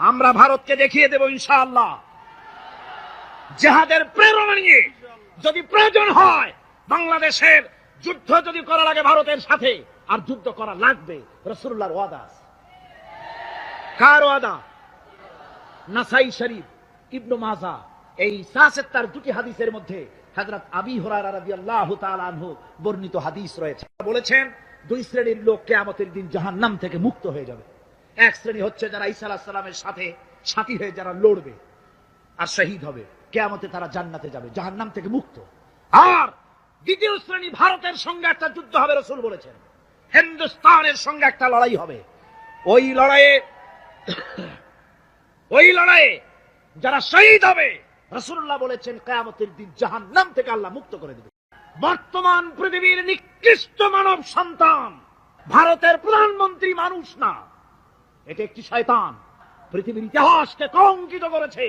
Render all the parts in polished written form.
আমরা ভারতকে দেখিয়ে দেব ইনশাআল্লাহ, জিহাদের প্রেরণা নিয়ে যদি প্রয়োজন হয় বাংলাদেশের যুদ্ধ যদি করা লাগে ভারতের সাথে, আর যুদ্ধ করা লাগবে, রাসূলুল্লাহর ওয়াদা। কার ওয়াদা? নাসাই শরীফ, ইবনে মাজাহ, এই সাসেত্তার দুটি হাদিসের মধ্যে হযরত আবী হুরায়রা রাদিয়াল্লাহু তাআলা আনহু বর্ণিত হাদিস রয়েছে। বলেছেন দুই শ্রেণীর লোক কিয়ামতের দিন জাহান্নাম থেকে মুক্ত হয়ে যাবে। এক শ্রেণী হচ্ছে যারা ঈসা আলাইহিস সালামের সাথে সাথী হয়ে যারা লড়বে আর শহীদ হবে, কিয়ামতে তারা জান্নাতে যাবে, জাহান্নাম থেকে মুক্ত। আর দ্বিতীয় শ্রেণী ভারতের সঙ্গে একটা যুদ্ধ হবে, রাসূল বলেছেন হিন্দুস্তানের সঙ্গে একটা লড়াই হবে। ওই লড়াইয়ে যারা শহীদ হবে রাসূলুল্লাহ বলেছেন কিয়ামতের দিন জাহান্নাম থেকে আল্লাহ মুক্ত করে দেবে। বর্তমান পৃথিবীর নিকৃষ্ট মানব সন্তান ভারতের প্রধানমন্ত্রী মানুষ না, এটা একটি শয়তান। পৃথিবীর ইতিহাসকে কলঙ্কিত করেছে।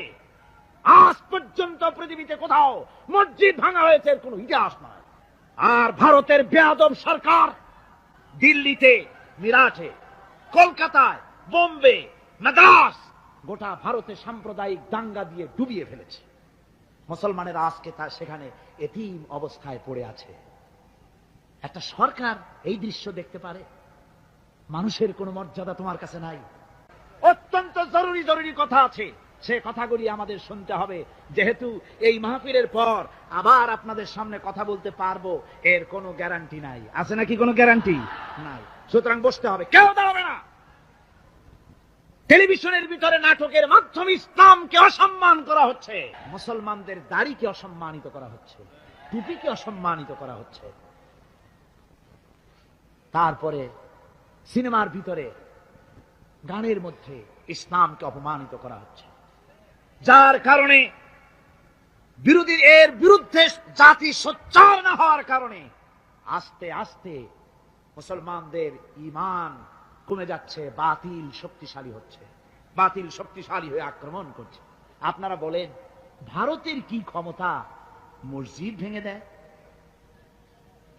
আজ পর্যন্ত পৃথিবীতে কোথাও মসজিদ ভাঙা হয়েছে এর কোনো ইতিহাস নয়। আর ভারতের বেয়াদব সরকার দিল্লিতে, মিরাটে, কলকাতায়, বোম্বে, মাদ্রাস, গোটা ভারতে সাম্প্রদায়িক দাঙ্গা দিয়ে ডুবিয়ে ফেলেছে। মুসলমানেরা আজকে তা সেখানে এতিম অবস্থায় পড়ে আছে। একটা সরকার এই দৃশ্য দেখতে পারে? মানুষের কোনো মর্যাদা তোমার কাছে নাই। অত্যন্ত জরুরি জরুরি কথা আছে, সে কথাগুলি আমাদের শুনতে হবে। যেহেতু এই মাহফিলের পর আবার আপনাদের সামনে কথা বলতে পারবো এর কোনো গ্যারান্টি নাই। আছে নাকি কোনো গ্যারান্টি নাই? সুতরাং বসতে হবে, কেউ দাঁড়াবে না। টেলিভিশনের ভিতরে নাটকের মাধ্যমে ইসলামকে অসম্মান করা হচ্ছে, মুসলমানদের দাড়িকে অসম্মানিত করা হচ্ছে, টুপিকে অসম্মানিত করা হচ্ছে। তারপরে সিনেমার ভিতরে, গানের মধ্যে ইসলামকে অপমানিত করা হচ্ছে, যার কারণে এর বিরুদ্ধে জাতি সোচ্চার না হওয়ার কারণে আস্তে আস্তে মুসলমানদের ঈমান কমে যাচ্ছে। বাতিল শক্তিশালী হচ্ছে, বাতিল শক্তিশালী হয়ে আক্রমণ করছে। আপনারা বলেন ভারতের কি ক্ষমতা মসজিদ ভেঙে দেয়?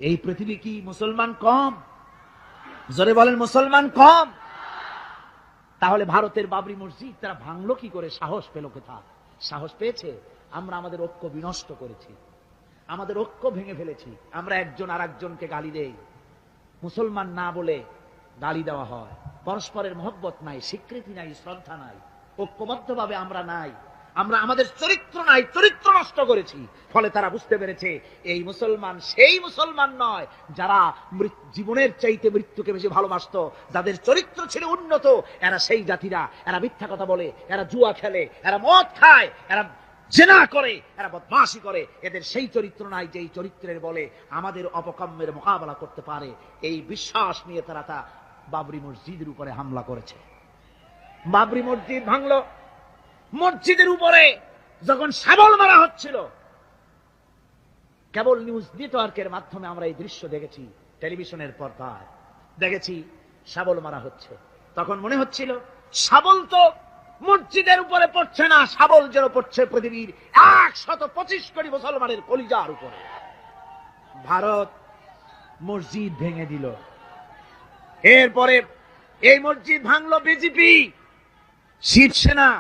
এই পৃথিবী কি মুসলমান কম? জোরে বলেন, মুসলমান কম? তাহলে ভারতের বাবরি মসজিদ তারা ভাঙলো কি করে? সাহস পেল কোথায়? সাহস পেয়েছে আমরা আমাদের ঐক্য বিনষ্ট করেছি, আমাদের ঐক্য ভেঙে ফেলেছি। আমরা একজন আর একজনকে গালি দেই, মুসলমান না বলে গালি দেওয়া হয়। পরস্পরের মহব্বত নাই, স্বীকৃতি নাই, শ্রদ্ধা নাই, ঐক্যবদ্ধভাবে আমরা নাই। আমরা আমাদের চরিত্র নাই, চরিত্র নষ্ট করেছি। ফলে তারা বুঝতে পেরেছে এই মুসলমান সেই মুসলমান নয় যারা জীবনের চাইতে মৃত্যুকে বেশি ভালোবাসত, যাদের চরিত্র ছিল উন্নত। এরা সেই জাতিরা, এরা মিথ্যা কথা বলে, এরা জুয়া খেলে, এরা মদ খায়, এরা জিনা করে, এরা বদমাশি করে। এদের সেই চরিত্র নাই যেই চরিত্রের বলে আমাদের অপকর্মের মোকাবেলা করতে পারে। এই বিশ্বাস নিয়ে তারা তা বাবরি মসজিদের উপরে হামলা করেছে। বাবরি মসজিদ ভাঙলো। মসজিদের উপরে যখন শাবল মারা হচ্ছিল, কেবল নিউজ নেটওয়ার্কের মাধ্যমে আমরা এই দৃশ্য দেখেছি, টেলিভিশনের পর্দায় দেখেছি শাবল মারা হচ্ছে। তখন মনে হচ্ছিল শাবল তো মসজিদের উপরে পড়ছে না, শাবল যেন পড়ছে পৃথিবীর 125 কোটি মুসলমানের কলিজার উপরে। ভারত মসজিদ ভেঙে দিল। এরপরে এই মসজিদ ভাঙলো বিজেপি, শিবসেনা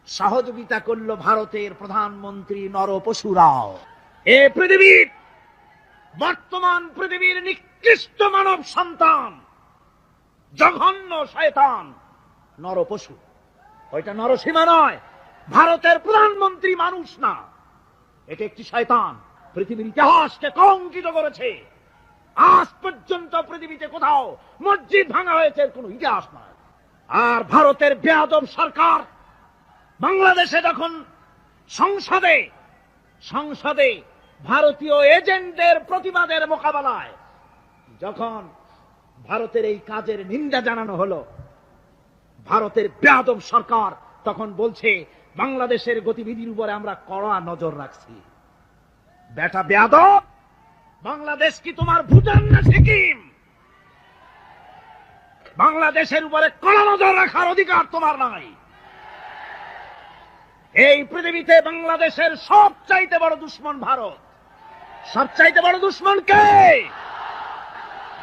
সহযোগিতা করলো ভারতের প্রধানমন্ত্রী নরপশুরাও। এ পৃথিবীর বর্তমান পৃথিবীর নিকৃষ্ট মানব সন্তান, জঘন্য শয়তান নরপশু। ওইটা নরসীমা নয়, ভারতের প্রধানমন্ত্রী মানুষ না, এটা একটি শয়তান। পৃথিবীর ইতিহাসকে কলঙ্কিত করেছে। আজ পর্যন্ত পৃথিবীতে কোথাও মসজিদ ভাঙা হয়েছে এর কোনো ইতিহাস নয়। আর ভারতের বেয়াদব সরকার বাংলাদেশে যখন সংসদে ভারতীয় এজেন্টদের প্রতিবাদের মোকাবেলায় যখন ভারতের এই কাজের নিন্দা জানানো হলো, ভারতের বেয়াদব সরকার তখন বলছে বাংলাদেশের গতিবিধির উপরে আমরা কড়া নজর রাখছি। বেটা বেয়াদব, বাংলাদেশ কি তোমার ভুটান না সিকিম? বাংলাদেশের উপরে কড়া নজর রাখার অধিকার তোমার নাই। এই পৃথিবীতে বাংলাদেশের সবচাইতে বড় দুশ্মন ভারত। সবচাইতে বড় দুশ্মন কে?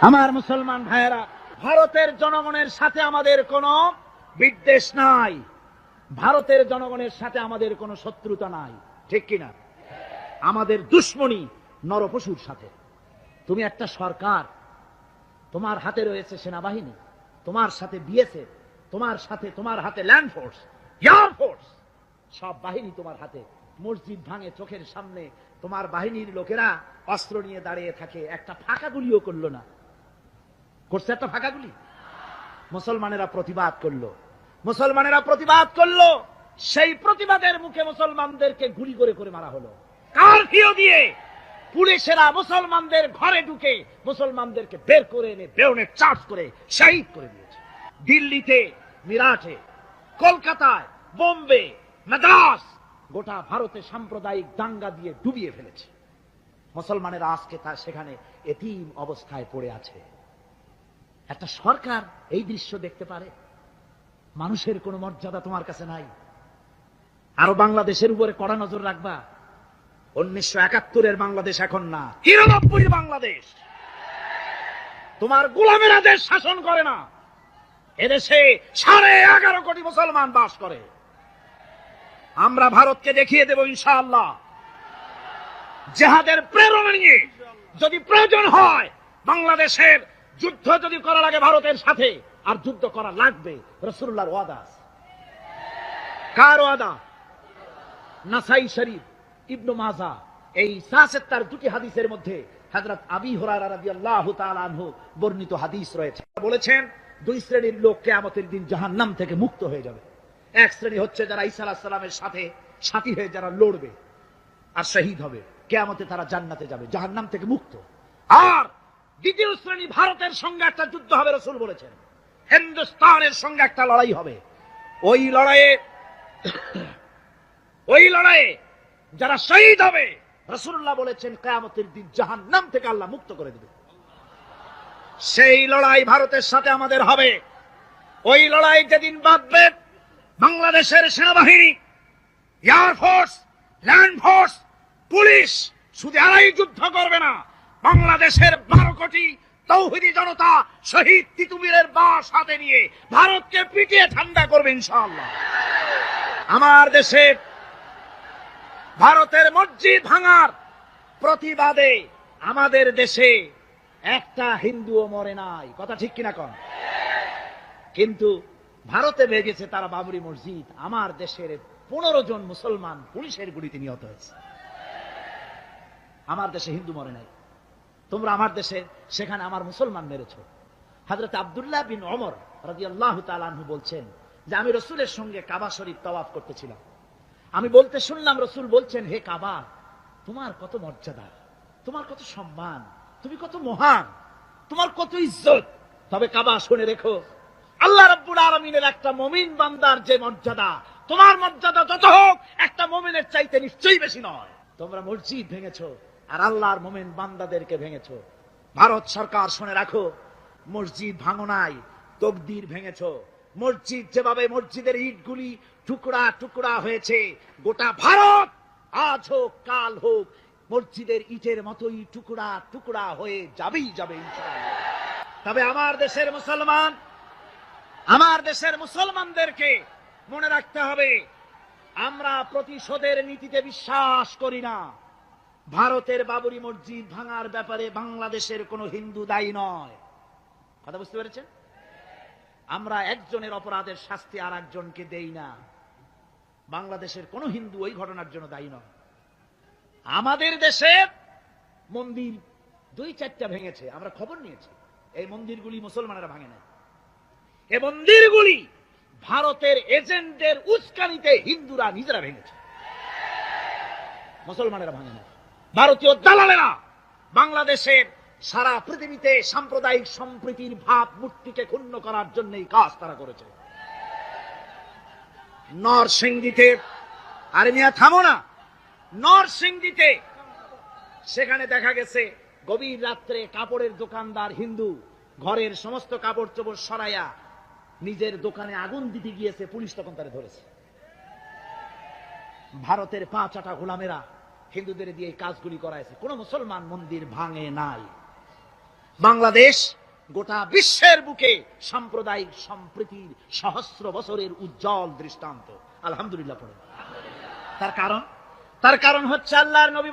আমার মুসলমান ভাইয়েরা, ভারতের জনগণের সাথে আমাদের কোনো বিদ্বেষ নাই, ভারতের জনগণের সাথে আমাদের কোনো শত্রুতা নাই, ঠিক কিনা? আমাদের দুশ্মনী নরপশুর সাথে। তুমি একটা সরকার, তোমার হাতে রয়েছে সেনাবাহিনী, তোমার সাথে বিএসএফ, তোমার হাতে ল্যান্ড ফোর্স, এয়ার ফোর্স, সব বাহিনী তোমার হাতে। মসজিদ ভাঙে চোখের সামনে, তোমার বাহিনীর লোকেরা অস্ত্র নিয়ে দাঁড়িয়ে থাকে, একটা ফাঁকা গুলিও করলো না। করছে একটা ফাঁকা গুলি? মুসলমানেরা প্রতিবাদ করলো, সেই প্রতিবাদের মুখে মুসলমানদেরকে গুলি করে করে মারা হলো। কারফিউ দিয়ে পুলিশেরা মুসলমানদের ঘরে ঢুকে মুসলমানদেরকে বের করে এনে বেয়নেট চার্জ করে শহীদ করে দিয়েছে। দিল্লিতে, মিরাটে, কলকাতায়, বোম্বে, মাদ্রাস, গোটা ভারতে সাম্প্রদায়িক দাঙ্গা দিয়ে ডুবিয়ে ফেলেছে। মুসলমানেরা আজকে তার সেখানে এতিম অবস্থায় পড়ে আছে। একটা সরকার এই দৃশ্য দেখতে পারে? মানুষের কোনো মর্যাদা তোমার কাছে নাই? আরো বাংলাদেশের উপরে কড়া নজর রাখবা। 1971-এর বাংলাদেশ এখন না, 93-এর বাংলাদেশ। তোমার গোলামেরা দেশ শাসন করে না, এদেশে 11.5 কোটি মুসলমান বাস করে। আমরা ভারতকে দেখিয়ে দেব ইনশাআল্লাহ, জিহাদের প্রেরণা নিয়ে যদি প্রয়োজন হয় বাংলাদেশের যুদ্ধ যদি করা লাগে ভারতের সাথে, আর যুদ্ধ করা লাগবে। রাসূলুল্লাহর ওয়াদা। কার ওয়াদা? নাসাই শরীফ, ইবনে মাজাহ, এই ৭৭ দুটি হাদিসের মধ্যে হযরত আবী হুরায়রা রাদিয়াল্লাহু তাআলা আনহু বর্ণিত হাদিস রয়েছে। বলেছেন, দুই শ্রেণীর লোক কিয়ামতের দিন জাহান্নাম থেকে মুক্ত হয়ে যাবে। এক শ্রেণী হচ্ছে যারা ঈসা আলাইহিস সালামের সাথে সাথী হয়ে যারা লড়বে আর শহীদ হবে, কিয়ামতে তারা জান্নাতে যাবে, জাহান্নাম থেকে মুক্ত। আর দ্বিতীয় শ্রেণী, ভারতের সঙ্গে একটা যুদ্ধ হবে, রাসূল বলেছেন, হিন্দুস্তানের সঙ্গে একটা লড়াই হবে। ওই লড়াইয়ে যারা শহীদ হবে, রাসূলুল্লাহ বলেছেন কিয়ামতের দিন জাহান্নাম থেকে আল্লাহ মুক্ত করে দেবে। সেই লড়াই ভারতের সাথে আমাদের হবে। ওই লড়াই যেদিন বাঁধবে, বাংলাদেশের সেনাবাহিনী, air force, land force, police শুধু এরাই যুদ্ধ করবে না, বাংলাদেশের 12 কোটি তৌহিদি জনতা শহীদ তিতুমীরের বাস হাতে নিয়ে ভারতকে পিটিয়ে ঠান্ডা করবে ইনশাআল্লাহ। আমার দেশে ভারতের মসজিদ ভাঙার প্রতিবাদে আমাদের দেশে একটা হিন্দুও মরে নাই, কথা ঠিক কিনা কন? কিন্তু ভারতে ভেঙেছে তারা বাবরি মসজিদ, আমার দেশের 15 জন মুসলমান পুলিশের গুলিতে নিহত হয়েছে। আমার দেশে হিন্দু মরে নাই, তোমরা আমার দেশে সেখানে আমার মুসলমান মেরেছো। হযরত আব্দুল্লাহ বিন ওমর রাদিয়াল্লাহু তাআলা আনহু বলছেন যে আমি রাসূলের সঙ্গে কাবা শরীফ তাওয়াফ করতেছিলাম। আমি বলতে শুনলাম, রাসূল বলছেন, হে কাবা, তোমার কত মর্যাদা, তোমার কত সম্মান, তুমি কত মহান, তোমার কত ইজ্জত। তবে কাবা, শুনে রেখো, আল্লাহ রাব্বুল আলামিনের একটা মুমিন বান্দার যে মর্যাদা, তোমার মর্যাদা যত হোক একটা মুমিনের চাইতে নিশ্চয়ই বেশি নয়। তোমরা মসজিদ ভেঙেছো আর আল্লাহর মুমিন বান্দাদেরকে ভেঙেছো। ভারত সরকার, শুনে রাখো, মসজিদ ভাঙো নাই, তকদির ভেঙেছো। মসজিদ যেভাবে মসজিদের ইটগুলি টুকরা টুকরা হয়েছে, গোটা ভারত আজ হোক কাল হোক মসজিদের ইটের মতোই টুকরা টুকরা হয়ে যাবেই যাবে ইনশাআল্লাহ। তবে আমার দেশের মুসলমানদেরকে মনে রাখতে হবে, আমরা প্রতিশোধের নীতিতে বিশ্বাস করি না। ভারতের বাবরি মসজিদ ভাঙার ব্যাপারে বাংলাদেশের কোন হিন্দু দায়ী নয়, কথা বুঝতে পেরেছেন? আমরা একজনের অপরাধের শাস্তি আর একজনকে দেই না। বাংলাদেশের কোন হিন্দু ওই ঘটনার জন্য দায়ী নয়। আমাদের দেশে মন্দির 2-4টা ভেঙেছে, আমরা খবর নিয়েছি। এই মন্দিরগুলি মুসলমানেরা ভাঙে না, এই মন্দিরগুলি ভারতের এজেন্টদের উস্কানিতে হিন্দুরা নিজেরা ভেঙেছে, মুসলমানেরা ভাঙে না। ভারতীয় দালালেরা বাংলাদেশের সারা পৃথিবীতে সাম্প্রদায়িক সম্প্রীতির ভাব মূর্তিকে ক্ষুণ্ণ করার জন্য এই কাজ তারা করেছে। নরসিংদীতে, আরে মিয়া থামো না, নরসিংদীতে সেখানে দেখা গেছে গভীর রাত্রে কাপড়ের দোকানদার হিন্দু ঘরের সমস্ত কাপড় চোপড় সরাইয়া নিজের দোকানে আগুন দিতে গিয়েছে, পুলিশ তখন তারে ধরেছে। ভারতের 5-8 গোলামেরা হিন্দুদের দিয়ে এই কাজগুলি করাইছে, কোন মুসলমান মন্দির ভাঙে নাই। বাংলাদেশ গোটা বিশ্বের বুকে সাম্প্রদায়িক সম্প্রীতির সহস্র বছরের উজ্জ্বল দৃষ্টান্ত। আলহামদুলিল্লাহ পড়ে। তার কারণ হচ্ছে আল্লাহর নবী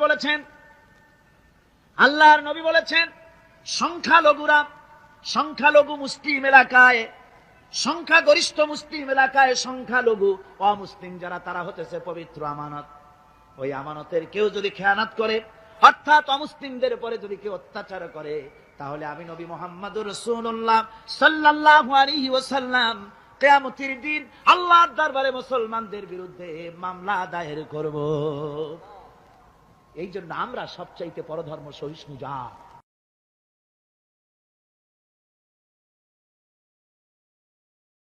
বলেছেন সংখ্যালঘু মুসলিম এলাকায়, সংখ্যাগরিষ্ঠ মুসলিম এলাকায় সংখ্যালঘু অমুসলিম যারা, তারা হতেছে পবিত্র আমানত। ওই আমানতের কেউ যদি খেয়ানত করে, অর্থাৎ অমুসলিমদের উপরে যদি কেউ অত্যাচার করে, তাহলে আমি নবী মুহাম্মদুর রাসূলুল্লাহ সাল্লাল্লাহু আলাইহি ওয়াসাল্লাম কিয়ামতের দিন আল্লাহর দরবারে মুসলমানদের বিরুদ্ধে মামলা দায়ের করব। এই জন্য আমরা সবচাইতে পরধর্ম সহিষ্ণু জাত।